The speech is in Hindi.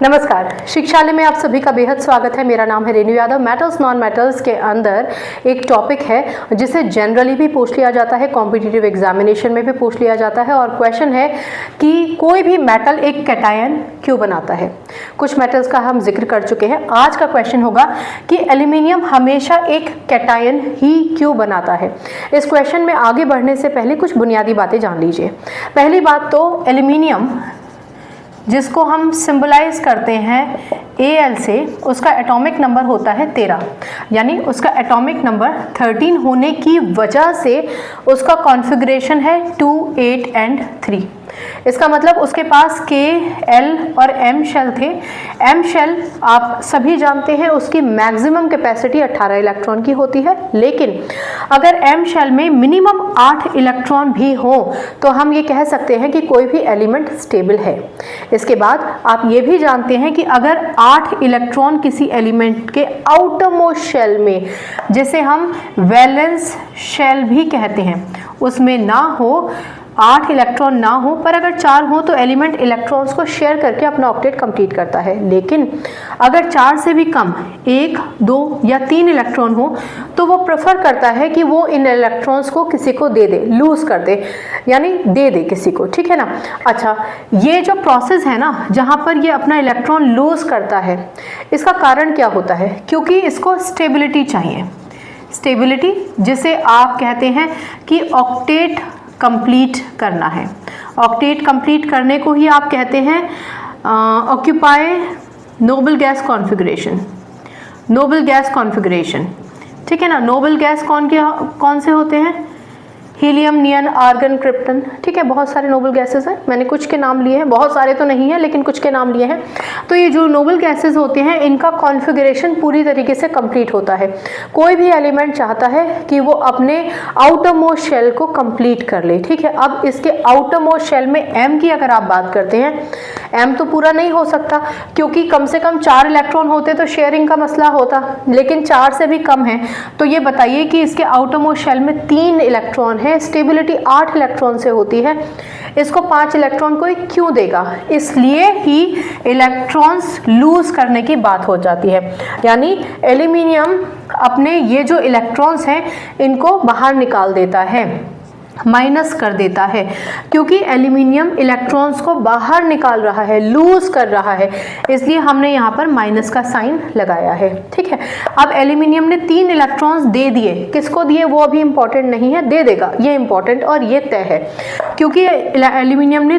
नमस्कार, शिक्षालय में आप सभी का बेहद स्वागत है। मेरा नाम है Renu Yadav. Metals non metals के अंदर एक टॉपिक है जिसे जनरली भी पूछ लिया जाता है, कॉम्पिटिटिव एग्जामिनेशन में भी पूछ लिया जाता है। और क्वेश्चन है कि कोई भी मेटल एक कैटायन क्यों बनाता है। कुछ मेटल्स का हम जिक्र कर चुके हैं। आज का क्वेश्चन होगा कि एल्यूमिनियम हमेशा एक कैटायन ही क्यों बनाता है। इस क्वेश्चन में आगे बढ़ने से पहले कुछ बुनियादी बातें जान लीजिए। पहली बात तो एल्यूमिनियम जिसको हम सिंबलाइज करते हैं Al से, उसका एटॉमिक नंबर होता है 13, यानी उसका एटॉमिक नंबर 13 होने की वजह से उसका कॉन्फ़िगरेशन है 2, 8 एंड 3। इसका मतलब उसके पास K, L और M शेल थे। M शेल आप सभी जानते हैं उसकी मैक्सिमम कैपेसिटी 18 इलेक्ट्रॉन की होती है, लेकिन अगर M शेल में मिनिमम 8 इलेक्ट्रॉन भी हो तो हम ये कह सकते हैं कि कोई भी एलिमेंट स्टेबल है। इसके बाद आप ये भी जानते हैं कि अगर 8 इलेक्ट्रॉन किसी एलिमेंट के आउटर मोस्ट शेल में, जिसे हम वैलेंस शेल भी कहते हैं, उसमें ना हो, 8 इलेक्ट्रॉन ना हो, पर अगर 4 हो तो एलिमेंट इलेक्ट्रॉन्स को शेयर करके अपना ऑक्टेट कंप्लीट करता है। लेकिन अगर 4 से भी कम 1, 2 या 3 इलेक्ट्रॉन हो तो वो प्रेफर करता है कि वो इन इलेक्ट्रॉन्स को किसी को दे दे, लूज कर दे, यानी दे दे किसी को, ठीक है ना। अच्छा, ये जो प्रोसेस है ना जहाँ पर ये अपना इलेक्ट्रॉन लूज करता है, इसका कारण क्या होता है? क्योंकि इसको स्टेबिलिटी चाहिए। स्टेबिलिटी जिसे आप कहते हैं कि ऑक्टेट कंप्लीट करना है। ऑक्टेट कंप्लीट करने को ही आप कहते हैं occupy noble gas configuration. Noble gas configuration, ठीक है ना। नोबल गैस कौन से होते हैं? हीलियम, नियन, आर्गन, क्रिप्टन, ठीक है। बहुत सारे नोबल गैसेस हैं, मैंने कुछ के नाम लिए हैं, बहुत सारे तो नहीं है लेकिन कुछ के नाम लिए हैं। तो ये जो नोबल गैसेस होते हैं इनका कॉन्फ़िगरेशन पूरी तरीके से कंप्लीट होता है। कोई भी एलिमेंट चाहता है कि वो अपने आउटर मोस्ट शेल को कंप्लीट कर ले, ठीक है। अब इसके आउटर मोस्ट शेल में M की अगर आप बात करते हैं, M तो पूरा नहीं हो सकता क्योंकि कम से कम 4 इलेक्ट्रॉन होते तो शेयरिंग का मसला होता, लेकिन 4 से भी कम है। तो ये बताइए कि इसके आउटर मोस्ट शेल में 3 इलेक्ट्रॉन है, स्टेबिलिटी 8 इलेक्ट्रॉन से होती है, इसको 5 इलेक्ट्रॉन को क्यों देगा? इसलिए ही इलेक्ट्रॉन्स लूज करने की बात हो जाती है। यानी एल्यूमिनियम अपने ये जो इलेक्ट्रॉन्स हैं इनको बाहर निकाल देता है, माइनस कर देता है, क्योंकि एल्यूमिनियम इलेक्ट्रॉन्स को बाहर निकाल रहा है, लूज कर रहा है, इसलिए हमने यहाँ पर माइनस का साइन लगाया है, ठीक है। अब एल्यूमिनियम ने 3 इलेक्ट्रॉन्स दे दिए, किसको दिए वो अभी इंपॉर्टेंट नहीं है, दे देगा, ये इंपॉर्टेंट और ये तय है। क्योंकि एल्यूमिनियम ने